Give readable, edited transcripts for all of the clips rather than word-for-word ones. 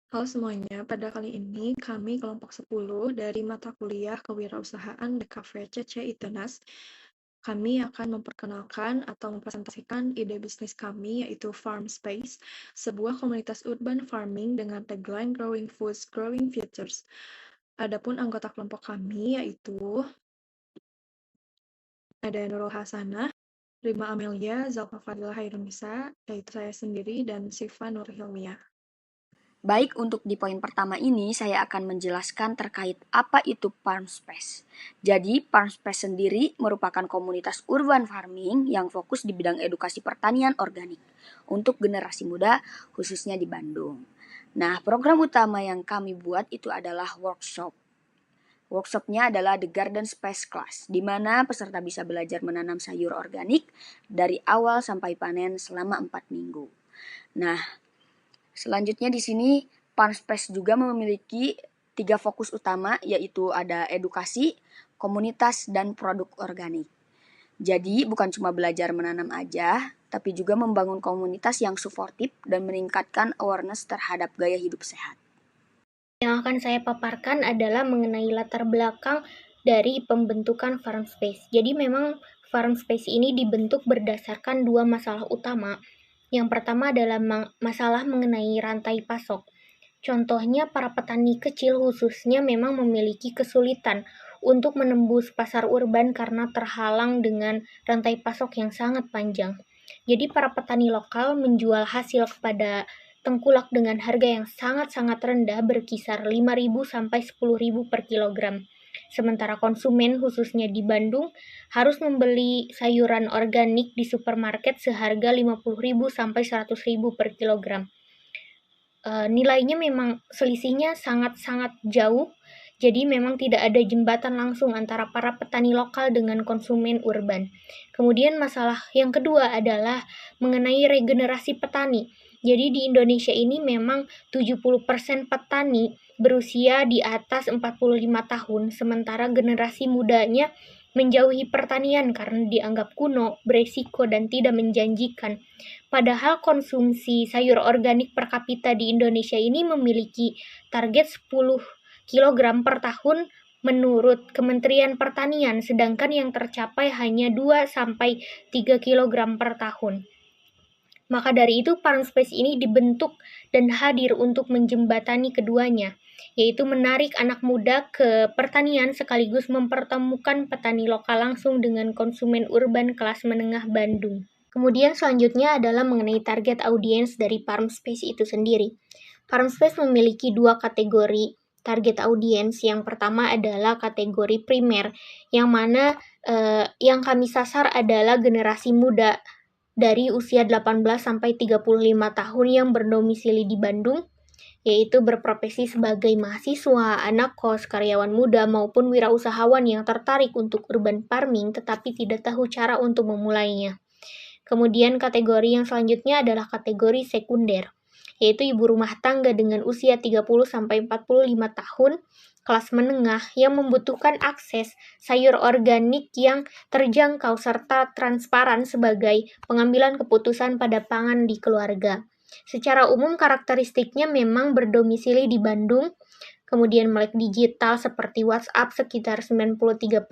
Halo semuanya, pada kali ini kami kelompok 10 dari mata kuliah Kewirausahaan DKV Itenas. Kami akan memperkenalkan atau mempresentasikan ide bisnis kami yaitu Farm Space, sebuah komunitas urban farming dengan tagline Growing Foods, Growing Futures. Adapun anggota kelompok kami yaitu ada Nurul Hasanah, Rima Amelia, Zalfa Fadila Hairunisa, yaitu saya sendiri, dan Siva Nur Hilmiah. Baik, untuk di poin pertama ini saya akan menjelaskan terkait apa itu farm space. Jadi, farm space sendiri merupakan komunitas urban farming yang fokus di bidang edukasi pertanian organik untuk generasi muda khususnya di Bandung. Nah, program utama yang kami buat itu adalah workshop. Workshopnya adalah The Garden Space Class, di mana peserta bisa belajar menanam sayur organik dari awal sampai panen selama 4 minggu. Nah, selanjutnya di sini Farmspace juga memiliki 3 fokus utama, yaitu ada edukasi, komunitas, dan produk organik. Jadi bukan cuma belajar menanam aja, tapi juga membangun komunitas yang suportif dan meningkatkan awareness terhadap gaya hidup sehat. Yang akan saya paparkan adalah mengenai latar belakang dari pembentukan farm space. Jadi memang farm space ini dibentuk berdasarkan 2 masalah utama. Yang pertama adalah masalah mengenai rantai pasok. Contohnya para petani kecil khususnya memang memiliki kesulitan untuk menembus pasar urban karena terhalang dengan rantai pasok yang sangat panjang. Jadi para petani lokal menjual hasil kepada tengkulak dengan harga yang sangat-sangat rendah berkisar 5.000 sampai 10.000 per kilogram. Sementara konsumen khususnya di Bandung harus membeli sayuran organik di supermarket seharga 50.000 sampai 100.000 per kilogram. Nilainya memang selisihnya sangat-sangat jauh, jadi memang tidak ada jembatan langsung antara para petani lokal dengan konsumen urban. Kemudian masalah yang kedua adalah mengenai regenerasi petani. Jadi di Indonesia ini memang 70% petani berusia di atas 45 tahun, sementara generasi mudanya menjauhi pertanian karena dianggap kuno, beresiko, dan tidak menjanjikan. Padahal konsumsi sayur organik per kapita di Indonesia ini memiliki target 10 kg per tahun menurut Kementerian Pertanian, sedangkan yang tercapai hanya 2-3 kg per tahun. Maka dari itu Farm Space ini dibentuk dan hadir untuk menjembatani keduanya, yaitu menarik anak muda ke pertanian sekaligus mempertemukan petani lokal langsung dengan konsumen urban kelas menengah Bandung. Kemudian selanjutnya adalah mengenai target audiens dari Farm Space itu sendiri. Farm Space memiliki 2 kategori target audiens. Yang pertama adalah kategori primer, yang mana yang kami sasar adalah generasi muda dari usia 18 sampai 35 tahun yang berdomisili di Bandung, yaitu berprofesi sebagai mahasiswa, anak kos, karyawan muda, maupun wirausahawan yang tertarik untuk urban farming tetapi tidak tahu cara untuk memulainya. Kemudian kategori yang selanjutnya adalah kategori sekunder, yaitu ibu rumah tangga dengan usia 30-45 tahun, kelas menengah yang membutuhkan akses sayur organik yang terjangkau serta transparan sebagai pengambilan keputusan pada pangan di keluarga. Secara umum karakteristiknya memang berdomisili di Bandung, kemudian melek digital seperti WhatsApp sekitar 93%,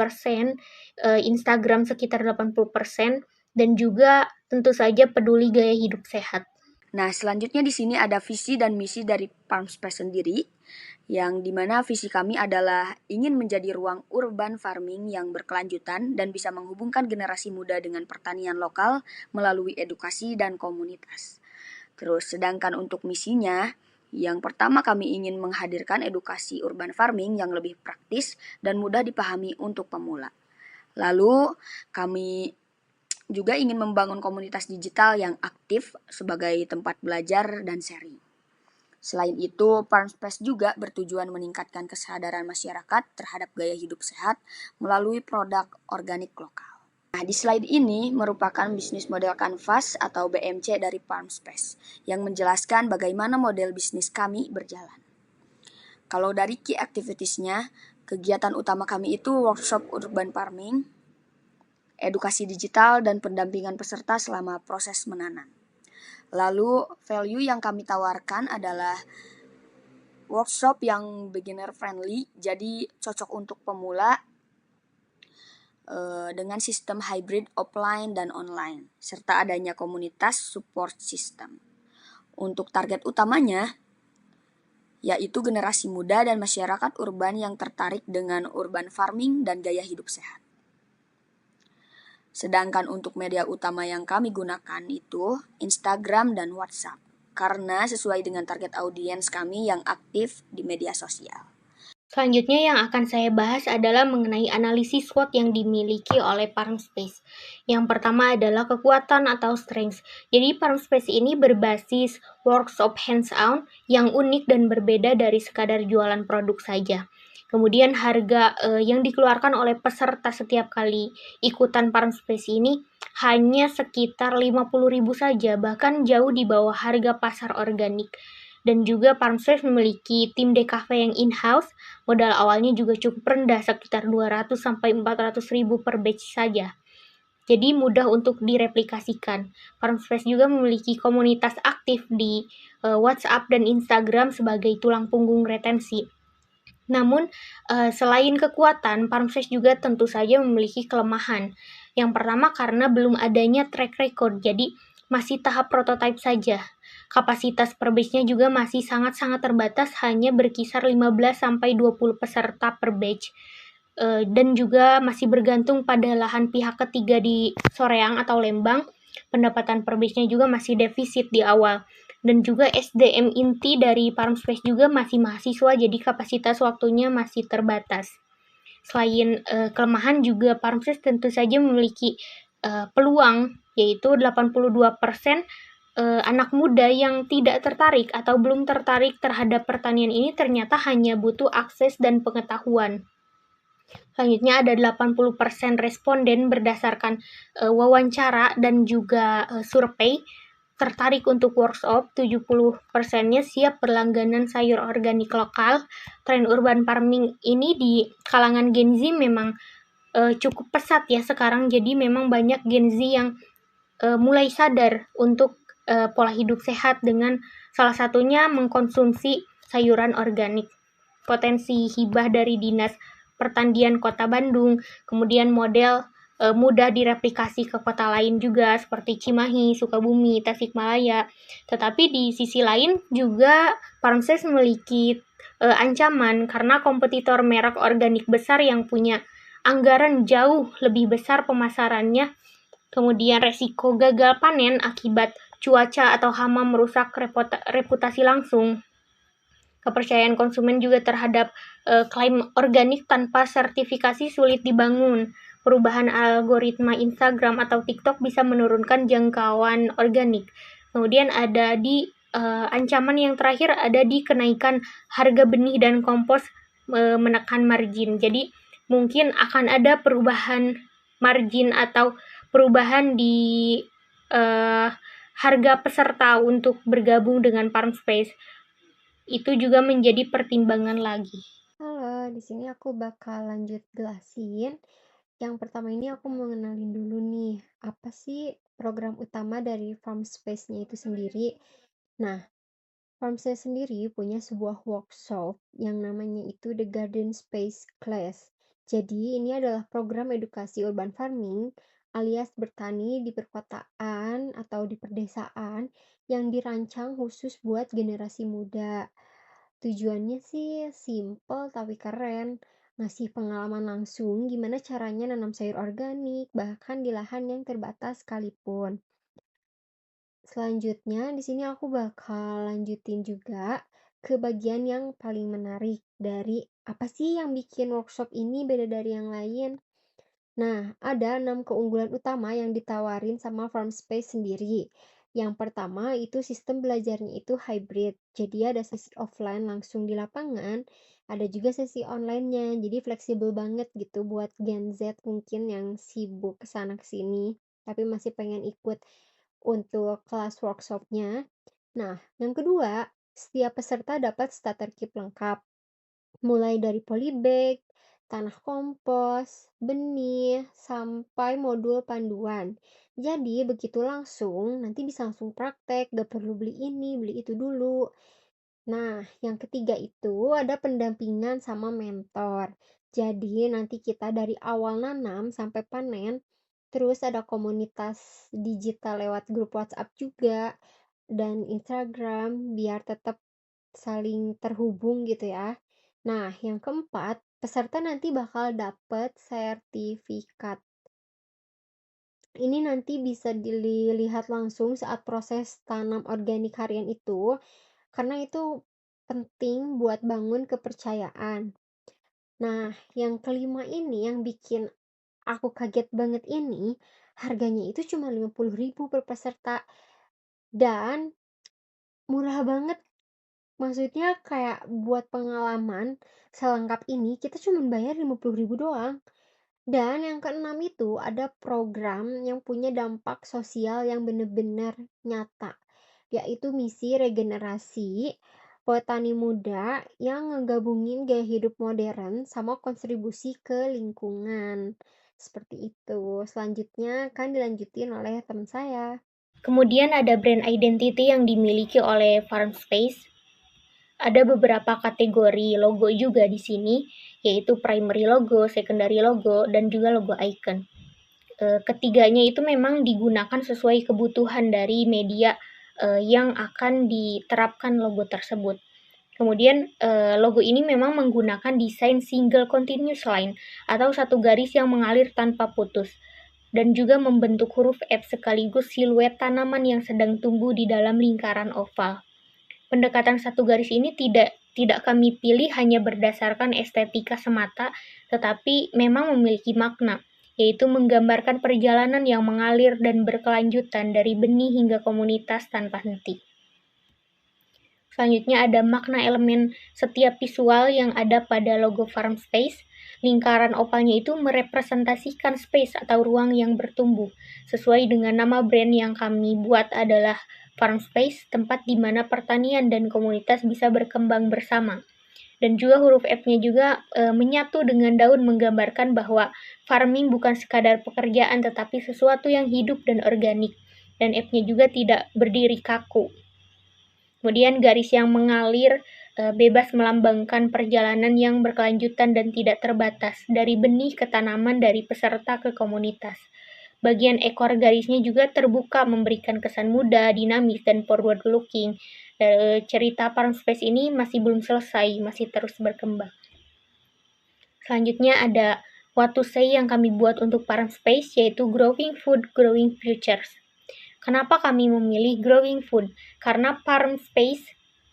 Instagram sekitar 80%, dan juga tentu saja peduli gaya hidup sehat. Nah, selanjutnya di sini ada visi dan misi dari Farm Space sendiri, yang dimana visi kami adalah ingin menjadi ruang urban farming yang berkelanjutan dan bisa menghubungkan generasi muda dengan pertanian lokal melalui edukasi dan komunitas. Terus, sedangkan untuk misinya, yang pertama kami ingin menghadirkan edukasi urban farming yang lebih praktis dan mudah dipahami untuk pemula. Lalu, kami juga ingin membangun komunitas digital yang aktif sebagai tempat belajar dan sharing. Selain itu, Farm Space juga bertujuan meningkatkan kesadaran masyarakat terhadap gaya hidup sehat melalui produk organik lokal. Nah, di slide ini merupakan bisnis model kanvas atau BMC dari Farm Space yang menjelaskan bagaimana model bisnis kami berjalan. Kalau dari key activitiesnya, kegiatan utama kami itu workshop urban farming, edukasi digital, dan pendampingan peserta selama proses menanam. Lalu, value yang kami tawarkan adalah Workshop yang beginner friendly, jadi cocok untuk pemula dengan sistem hybrid offline dan online, serta adanya komunitas support system. Untuk target utamanya, yaitu generasi muda dan masyarakat urban yang tertarik dengan urban farming dan gaya hidup sehat. Sedangkan untuk media utama yang kami gunakan itu Instagram dan WhatsApp, karena sesuai dengan target audiens kami yang aktif di media sosial. Selanjutnya yang akan saya bahas adalah mengenai analisis SWOT yang dimiliki oleh Farmspace. Yang pertama adalah kekuatan atau strengths. Jadi Farmspace ini berbasis workshop hands-on yang unik dan berbeda dari sekadar jualan produk saja. Kemudian harga yang dikeluarkan oleh peserta setiap kali ikutan Farmspace ini hanya sekitar 50.000 saja, bahkan jauh di bawah harga pasar organik. Dan juga Farmspace memiliki tim DKV yang in-house. Modal awalnya juga cukup rendah, sekitar 200 sampai 400 ribu per batch saja. Jadi mudah untuk direplikasikan. Farmspace juga memiliki komunitas aktif di WhatsApp dan Instagram sebagai tulang punggung retensi. Namun, selain kekuatan, Farmspace juga tentu saja memiliki kelemahan. Yang pertama karena belum adanya track record, jadi masih tahap prototipe saja. Kapasitas per batch-nya juga masih sangat-sangat terbatas, hanya berkisar 15-20 peserta per batch. Dan juga masih bergantung pada lahan pihak ketiga di Soreang atau Lembang. Pendapatan per batch-nya juga masih defisit di awal. Dan juga SDM inti dari Farmspace juga masih mahasiswa, jadi kapasitas waktunya masih terbatas. Selain kelemahan juga Farmspace tentu saja memiliki peluang, yaitu 82% anak muda yang tidak tertarik atau belum tertarik terhadap pertanian ini ternyata hanya butuh akses dan pengetahuan. Selanjutnya ada 80% responden berdasarkan wawancara dan juga survei tertarik untuk workshop. 70%-nya siap berlangganan sayur organik lokal. Tren urban farming ini di kalangan Gen Z memang cukup pesat ya sekarang, jadi memang banyak Gen Z yang mulai sadar untuk pola hidup sehat dengan salah satunya mengkonsumsi sayuran organik. Potensi hibah dari Dinas Pertanian Kota Bandung, kemudian model mudah direplikasi ke kota lain juga seperti Cimahi, Sukabumi, Tasikmalaya. Tetapi di sisi lain juga Farmspace memiliki ancaman karena kompetitor merek organik besar yang punya anggaran jauh lebih besar pemasarannya. Kemudian resiko gagal panen akibat cuaca atau hama merusak reputasi langsung. Kepercayaan konsumen juga terhadap klaim organik tanpa sertifikasi sulit dibangun. Perubahan algoritma Instagram atau TikTok bisa menurunkan jangkauan organik. Kemudian ada di ancaman yang terakhir ada di kenaikan harga benih dan kompos menekan margin. Jadi mungkin akan ada perubahan margin atau perubahan di harga peserta untuk bergabung dengan Farmspace. Itu juga menjadi pertimbangan lagi. Halo, di sini aku bakal lanjut jelasin. Yang pertama ini aku mau ngenalin dulu nih, apa sih program utama dari Farmspace-nya itu sendiri. Nah, Farmspace sendiri punya sebuah workshop yang namanya itu The Garden Space Class. Jadi ini adalah program edukasi urban farming alias bertani di perkotaan atau di perdesaan yang dirancang khusus buat generasi muda. Tujuannya sih simple tapi keren, ngasih pengalaman langsung gimana caranya nanam sayur organik bahkan di lahan yang terbatas sekalipun. Selanjutnya, di sini aku bakal lanjutin juga ke bagian yang paling menarik dari apa sih yang bikin workshop ini beda dari yang lain. Nah, ada 6 keunggulan utama yang ditawarin sama Farmspace sendiri. Yang pertama itu sistem belajarnya itu hybrid. Jadi ada sesi offline langsung di lapangan, ada juga sesi online-nya. Jadi fleksibel banget gitu buat Gen Z mungkin yang sibuk kesana kesini, tapi masih pengen ikut untuk kelas workshopnya. Nah, yang kedua, setiap peserta dapat starter kit lengkap, mulai dari polybag, tanah kompos, benih, sampai modul panduan. Jadi begitu langsung, nanti bisa langsung praktek, gak perlu beli ini, beli itu dulu. Nah, yang ketiga itu ada pendampingan sama mentor. Jadi nanti kita dari awal nanam sampai panen, terus ada komunitas digital lewat grup WhatsApp juga dan Instagram biar tetap saling terhubung gitu ya. Nah, yang keempat, peserta nanti bakal dapet sertifikat. Ini nanti bisa dilihat langsung saat proses tanam organik harian itu, karena itu penting buat bangun kepercayaan. Nah, yang kelima ini yang bikin aku kaget banget ini, harganya itu cuma 50.000 per peserta dan murah banget. Maksudnya kayak buat pengalaman selengkap ini kita cuma bayar 50.000 doang. Dan yang keenam itu ada program yang punya dampak sosial yang benar-benar nyata, yaitu misi regenerasi petani muda yang ngegabungin gaya hidup modern sama kontribusi ke lingkungan. Seperti itu. Selanjutnya kan dilanjutin oleh teman saya. Kemudian ada brand identity yang dimiliki oleh Farm Space. Ada beberapa kategori logo juga di sini, yaitu primary logo, secondary logo, dan juga logo icon. Ketiganya itu memang digunakan sesuai kebutuhan dari media yang akan diterapkan logo tersebut. Kemudian logo ini memang menggunakan desain single continuous line atau satu garis yang mengalir tanpa putus dan juga membentuk huruf F sekaligus siluet tanaman yang sedang tumbuh di dalam lingkaran oval. Pendekatan satu garis ini tidak kami pilih hanya berdasarkan estetika semata, tetapi memang memiliki makna, yaitu menggambarkan perjalanan yang mengalir dan berkelanjutan dari benih hingga komunitas tanpa henti. Selanjutnya ada makna elemen setiap visual yang ada pada logo Farm Space. Lingkaran ovalnya itu merepresentasikan space atau ruang yang bertumbuh. Sesuai dengan nama brand yang kami buat adalah Farm Space, tempat di mana pertanian dan komunitas bisa berkembang bersama. Dan juga huruf F-nya juga menyatu dengan daun menggambarkan bahwa farming bukan sekadar pekerjaan tetapi sesuatu yang hidup dan organik. Dan F-nya juga tidak berdiri kaku. Kemudian garis yang mengalir bebas melambangkan perjalanan yang berkelanjutan dan tidak terbatas, dari benih ke tanaman, dari peserta ke komunitas. Bagian ekor garisnya juga terbuka, memberikan kesan muda, dinamis, dan forward looking. Cerita Farm Space ini masih belum selesai, masih terus berkembang. Selanjutnya ada what to say yang kami buat untuk Farm Space, yaitu Growing Food, Growing Futures. Kenapa kami memilih growing food? Karena Farm Space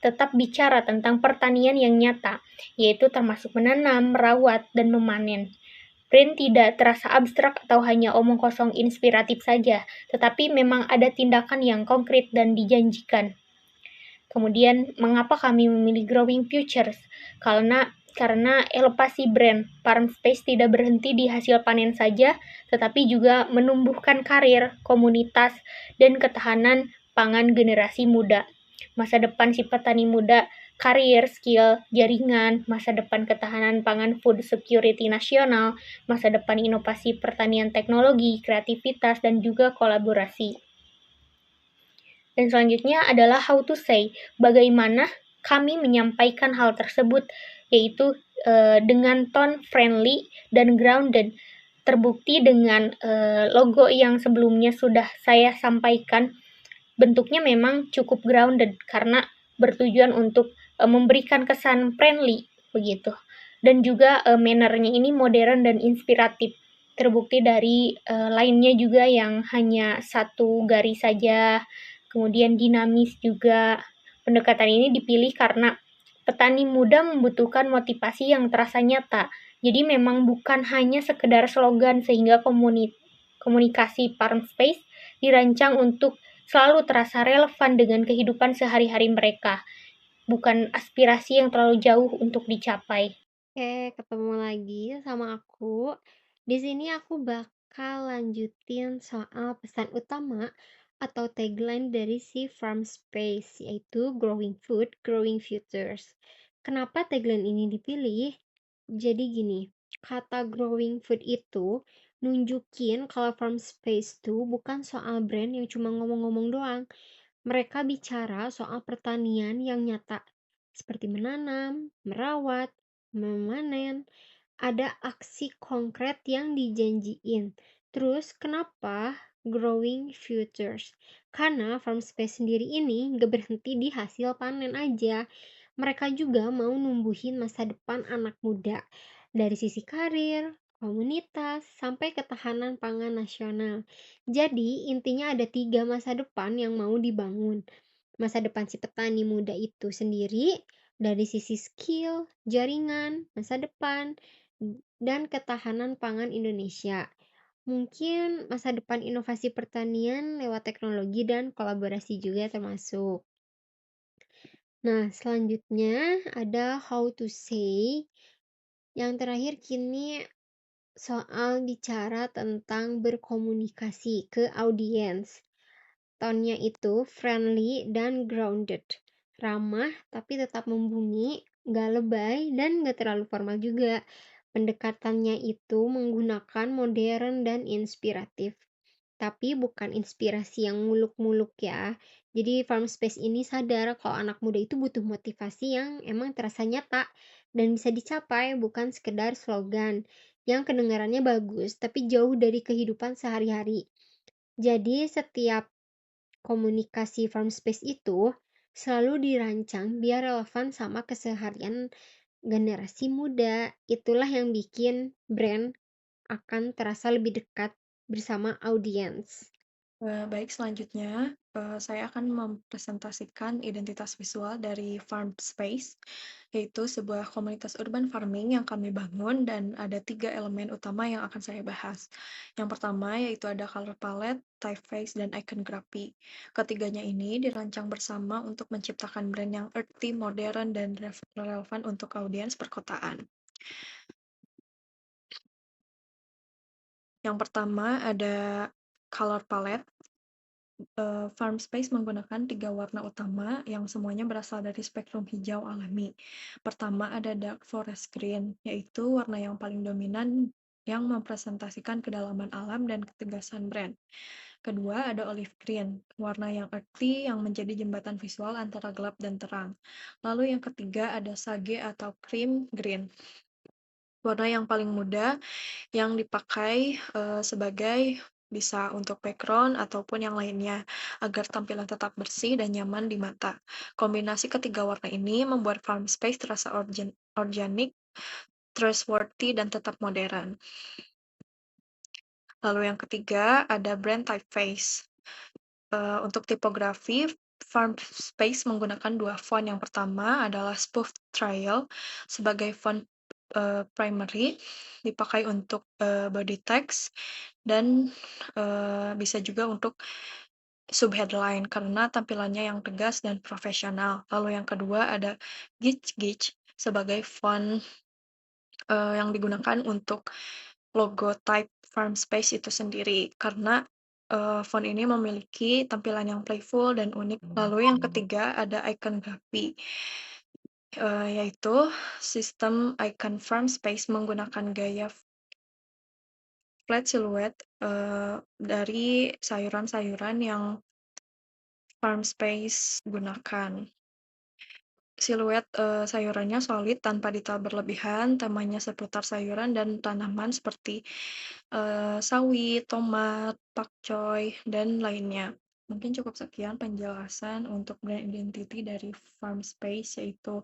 tetap bicara tentang pertanian yang nyata, yaitu termasuk menanam, merawat, dan memanen. Brand tidak terasa abstrak atau hanya omong kosong inspiratif saja, tetapi memang ada tindakan yang konkret dan dijanjikan. Kemudian, mengapa kami memilih Growing Futures? Karena elevasi brand Farm Space tidak berhenti di hasil panen saja, tetapi juga menumbuhkan karir, komunitas, dan ketahanan pangan generasi muda. Masa depan si petani muda, karir, skill, jaringan, masa depan ketahanan pangan food security nasional, masa depan inovasi pertanian teknologi, kreativitas, dan juga kolaborasi. Dan selanjutnya adalah how to say, bagaimana kami menyampaikan hal tersebut, yaitu dengan tone friendly dan grounded. Terbukti dengan logo yang sebelumnya sudah saya sampaikan, bentuknya memang cukup grounded karena bertujuan untuk memberikan kesan friendly begitu. Dan juga mannernya ini modern dan inspiratif. Terbukti dari lainnya juga yang hanya satu garis saja, kemudian dinamis juga. Pendekatan ini dipilih karena petani muda membutuhkan motivasi yang terasa nyata. Jadi memang bukan hanya sekedar slogan, sehingga komunikasi Farm Space dirancang untuk selalu terasa relevan dengan kehidupan sehari-hari mereka, bukan aspirasi yang terlalu jauh untuk dicapai. Oke, ketemu lagi sama aku. Di sini aku bakal lanjutin soal pesan utama atau tagline dari si Farm Space, yaitu Growing Food, Growing Futures. Kenapa tagline ini dipilih? Jadi gini, kata growing food itu nunjukin kalau Farm Space tuh bukan soal brand yang cuma ngomong-ngomong doang. Mereka bicara soal pertanian yang nyata, seperti menanam, merawat, memanen, ada aksi konkret yang dijanjiin. Terus kenapa growing futures? Karena farm space sendiri ini gak berhenti di hasil panen aja. Mereka juga mau numbuhin masa depan anak muda dari sisi karir, komunitas, sampai ketahanan pangan nasional. Jadi intinya ada 3 masa depan yang mau dibangun. Masa depan si petani muda itu sendiri dari sisi skill, jaringan, masa depan, dan ketahanan pangan Indonesia. Mungkin masa depan inovasi pertanian lewat teknologi dan kolaborasi juga termasuk. Nah, selanjutnya ada how to say. Yang terakhir kini soal bicara tentang berkomunikasi ke audiens. Tone-nya itu friendly dan grounded. Ramah tapi tetap membumi, gak lebay dan gak terlalu formal juga. Pendekatannya itu menggunakan modern dan inspiratif. Tapi bukan inspirasi yang muluk-muluk ya. Jadi Farm Space ini sadar kalau anak muda itu butuh motivasi yang emang terasa nyata dan bisa dicapai, bukan sekedar slogan yang kedengarannya bagus tapi jauh dari kehidupan sehari-hari. Jadi setiap komunikasi Farm Space itu selalu dirancang biar relevan sama keseharian generasi muda. Itulah yang bikin brand akan terasa lebih dekat bersama audiens. Baik, selanjutnya saya akan mempresentasikan identitas visual dari Farm Space, yaitu sebuah komunitas urban farming yang kami bangun dan ada 3 elemen utama yang akan saya bahas. Yang pertama yaitu ada color palette, typeface, dan iconography. Ketiganya ini dirancang bersama untuk menciptakan brand yang earthy, modern, dan relevan untuk audiens perkotaan. Yang pertama ada color palette. Farm Space menggunakan 3 warna utama yang semuanya berasal dari spektrum hijau alami. Pertama ada dark forest green, yaitu warna yang paling dominan yang mempresentasikan kedalaman alam dan ketegasan brand. Kedua ada olive green, warna yang earthy yang menjadi jembatan visual antara gelap dan terang. Lalu yang ketiga ada sage atau cream green, warna yang paling muda yang dipakai sebagai bisa untuk background ataupun yang lainnya, agar tampilan tetap bersih dan nyaman di mata. Kombinasi ketiga warna ini membuat Farm Space terasa organik, trustworthy, dan tetap modern. Lalu yang ketiga ada brand typeface. Untuk tipografi, Farm Space menggunakan 2 font. Yang pertama adalah Spoof Trial sebagai font primary, dipakai untuk body text, dan bisa juga untuk subheadline karena tampilannya yang tegas dan profesional. Lalu yang kedua ada Gitch sebagai font yang digunakan untuk logo type Farm Space itu sendiri karena font ini memiliki tampilan yang playful dan unik. Lalu yang ketiga ada iconography, yaitu sistem icon Farm Space menggunakan gaya flat silhouette dari sayuran-sayuran yang Farm Space gunakan. Siluet sayurannya solid tanpa detail berlebihan, temanya seputar sayuran dan tanaman seperti sawi, tomat, pakcoy, dan lainnya. Mungkin cukup sekian penjelasan untuk brand identity dari Farm Space, yaitu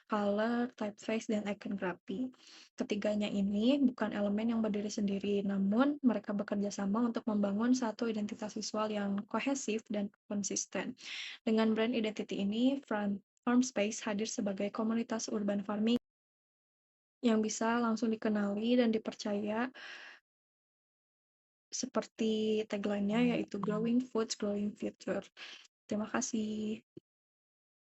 color, typeface, dan iconography. Ketiganya ini bukan elemen yang berdiri sendiri, namun mereka bekerja sama untuk membangun satu identitas visual yang kohesif dan konsisten. Dengan brand identity ini, Farm Space hadir sebagai komunitas urban farming yang bisa langsung dikenali dan dipercaya seperti tagline-nya yaitu Growing Foods, Growing Future. Terima kasih.